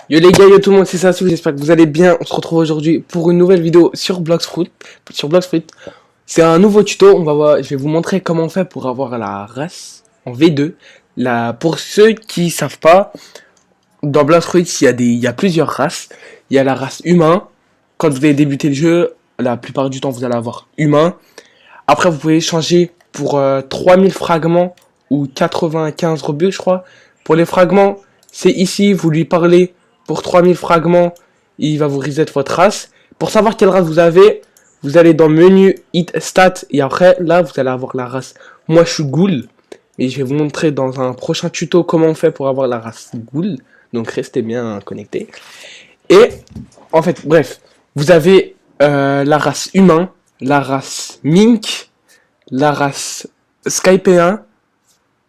Yo les gars, yo tout le monde, c'est Sassou, j'espère que vous allez bien. On se retrouve aujourd'hui pour une nouvelle vidéo sur Bloxfruit. Sur Bloxfruit. C'est un nouveau tuto, je vais vous montrer comment on fait pour avoir la race en V2. Pour ceux qui savent pas, dans Bloxfruit, il y a plusieurs races. Il y a la race humain. Quand vous allez débuter le jeu, la plupart du temps, vous allez avoir humain. Après, vous pouvez changer pour 3000 fragments ou 95 rebuts, je crois. Pour les fragments, c'est ici, vous lui parlez pour 3000 fragments, il va vous reset votre race. Pour savoir quelle race vous avez, vous allez dans menu, hit, stat, et après, là, vous allez avoir la race. Moi, je suis ghoul, et je vais vous montrer dans un prochain tuto comment on fait pour avoir la race ghoul. Donc, restez bien connectés. Et, en fait, bref, vous avez la race humain, la race mink, la race skypéen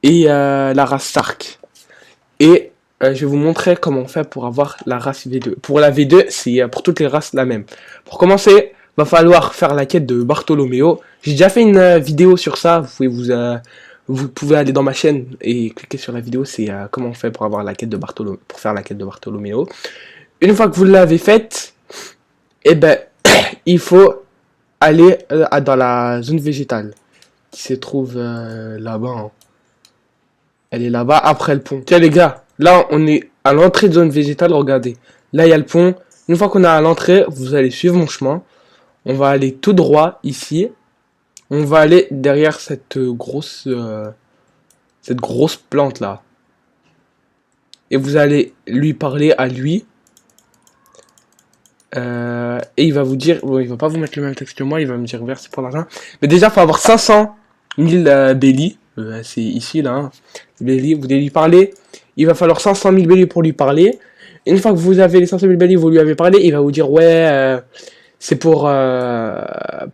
et la race Sark. Et je vais vous montrer comment on fait pour avoir la race V2. Pour la V2, c'est pour toutes les races la même. Pour commencer, va falloir faire la quête de Bartholoméo. J'ai déjà fait une vidéo sur ça. Vous pouvez aller dans ma chaîne et cliquer sur la vidéo. C'est comment on fait pour avoir la quête de pour faire la quête de Bartholoméo. Une fois que vous l'avez faite, eh ben, il faut aller dans la zone végétale qui se trouve là-bas. Hein. Elle est là-bas après le pont. Tiens les gars, là on est à l'entrée de zone végétale, regardez. Là il y a le pont. Une fois qu'on est à l'entrée, vous allez suivre mon chemin. On va aller tout droit ici. On va aller derrière cette grosse plante là. Et vous allez lui parler à lui. Et il va vous dire, bon, il va pas vous mettre le même texte que moi, il va me dire merci pour l'argent. Mais déjà, il faut avoir 500 000 belly. C'est ici, là. Hein. Belly, vous allez lui parler. Il va falloir 500 000 belly pour lui parler. Une fois que vous avez les 500 000 belly, vous lui avez parlé, il va vous dire, ouais, c'est pour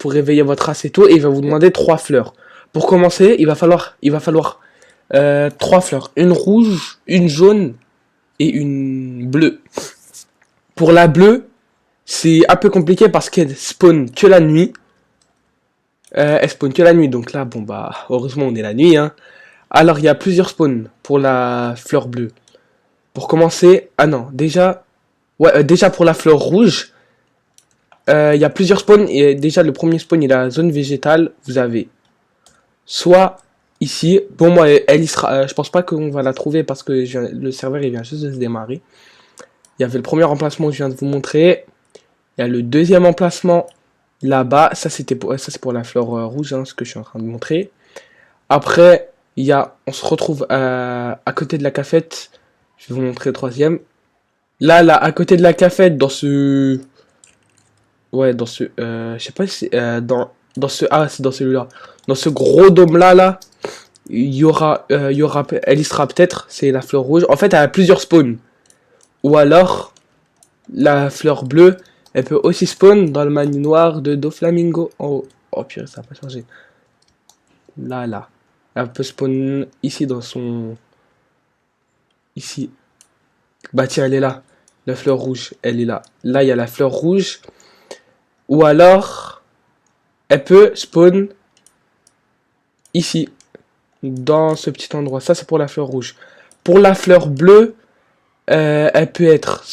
réveiller votre race et tout. Et il va vous demander 3 fleurs. Pour commencer, il va falloir 3 fleurs. Une rouge, une jaune et une bleue. Pour la bleue, c'est un peu compliqué parce qu'elle spawn que la nuit. Elle spawn que la nuit, donc là, bon bah, heureusement on est la nuit, hein. Alors il y a plusieurs spawns pour la fleur bleue. Pour commencer, ah non, déjà, ouais, déjà pour la fleur rouge, il y a plusieurs spawns et déjà le premier spawn il est la zone végétale. Vous avez soit ici, bon moi elle y sera, je pense pas qu'on va la trouver parce que le serveur il vient juste de se démarrer. Il y avait le premier emplacement que je viens de vous montrer. Il y a le deuxième emplacement là-bas. Ça c'est pour la fleur rouge, hein, ce que je suis en train de montrer. Après, on se retrouve à côté de la cafette. Je vais vous montrer le troisième. Là, à côté de la cafette, ouais, je sais pas si c'est dans celui-là. Dans ce gros dôme-là, il y aura, elle y sera peut-être. C'est la fleur rouge. En fait, elle a plusieurs spawns. Ou alors, la fleur bleue. Elle peut aussi spawn dans le manoir de Doflamingo en haut. Oh purée, ça n'a pas changé. Là. Elle peut spawn ici dans son... Ici. Bah tiens, elle est là. La fleur rouge, elle est là. Là, il y a la fleur rouge. Ou alors, elle peut spawn ici. Dans ce petit endroit. Ça, c'est pour la fleur rouge. Pour la fleur bleue, elle peut être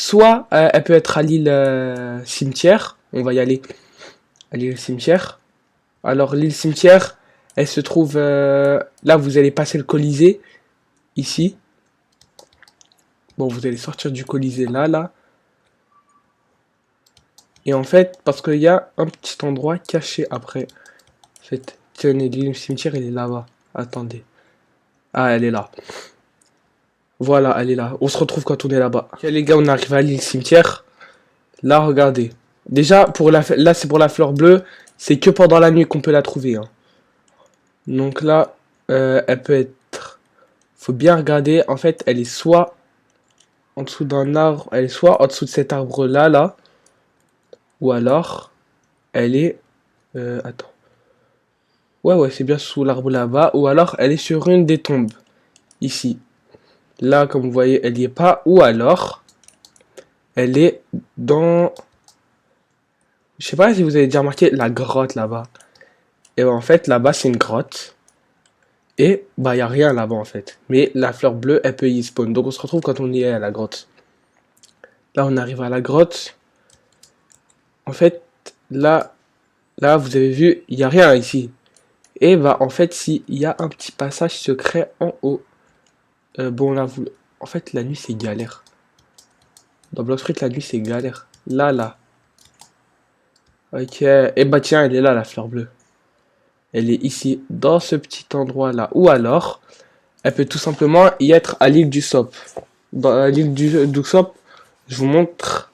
elle peut être à l'île cimetière. On va y aller à l'île cimetière. Alors l'île cimetière, elle se trouve là. Vous allez passer le Colisée ici. Bon, vous allez sortir du Colisée là. Et en fait, parce qu'il y a un petit endroit caché après. En fait, tenez, l'île cimetière, elle est là-bas. Attendez. Ah, elle est là. Voilà, elle est là. On se retrouve quand on est là-bas. Ok, les gars, on arrive à l'île cimetière. Là, regardez. Déjà, là, c'est pour la fleur bleue. C'est que pendant la nuit qu'on peut la trouver. Hein. Donc là, elle peut être... Faut bien regarder. En fait, elle est soit en dessous d'un arbre. Elle est soit en dessous de cet arbre-là, là. Ou alors, elle est... attends. Ouais, c'est bien sous l'arbre là-bas. Ou alors, elle est sur une des tombes. Ici. Là, comme vous voyez, elle n'y est pas. Ou alors, elle est dans... Je sais pas si vous avez déjà remarqué la grotte là-bas. Et en fait, là-bas, c'est une grotte. Et bah, il n'y a rien là-bas en fait. Mais la fleur bleue, elle peut y spawn. Donc, on se retrouve quand on y est à la grotte. Là, on arrive à la grotte. En fait, là, vous avez vu, il n'y a rien ici. Et bah, en fait, s'il y a un petit passage secret en haut. Bon, là, en fait, la nuit, c'est galère. Dans Blox Fruit, la nuit, c'est galère. Là. Ok. Et bah, tiens, elle est là, la fleur bleue. Elle est ici, dans ce petit endroit-là. Ou alors, elle peut tout simplement y être à l'île du Sop. Dans l'île du Sop, je vous montre.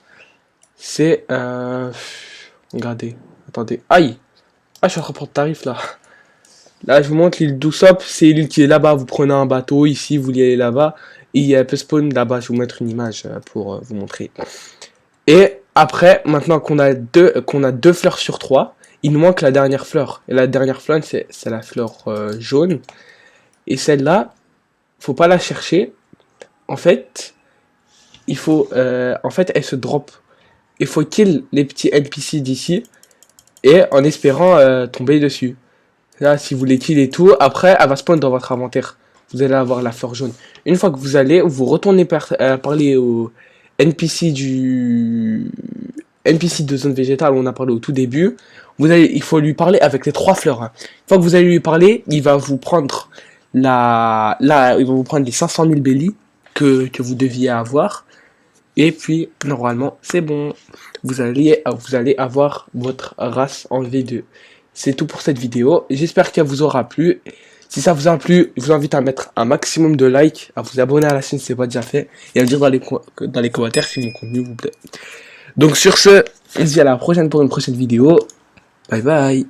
C'est... Regardez. Attendez. Aïe! Ah, je suis en train de prendre tarif, là. Là, je vous montre l'île d'Usopp, c'est l'île qui est là-bas. Vous prenez un bateau, ici, vous y allez là-bas. Et il y a un peu spawn là-bas. Je vais vous mettre une image pour vous montrer. Et après, maintenant qu'on a deux fleurs sur trois, il nous manque la dernière fleur. Et la dernière fleur, c'est la fleur jaune. Et celle-là, faut pas la chercher. En fait, il faut... en fait, elle se drop. Il faut kill les petits NPC d'ici. Et en espérant tomber dessus. Là, si vous les killez et tout, après, elle va spawn dans votre inventaire. Vous allez avoir la fleur jaune. Une fois que vous retournez parler au NPC NPC de zone végétale où on a parlé au tout début. Il faut lui parler avec les trois fleurs. Hein. Une fois que vous allez lui parler, il va vous prendre il va vous prendre les 500 000 belly que vous deviez avoir. Et puis, normalement, c'est bon. Vous allez avoir votre race en V2. C'est tout pour cette vidéo. J'espère qu'elle vous aura plu. Si ça vous a plu, je vous invite à mettre un maximum de likes, à vous abonner à la chaîne si ce n'est pas déjà fait, et à me dire dans les commentaires si mon contenu vous plaît. Donc sur ce, on se dit à la prochaine pour une prochaine vidéo. Bye bye.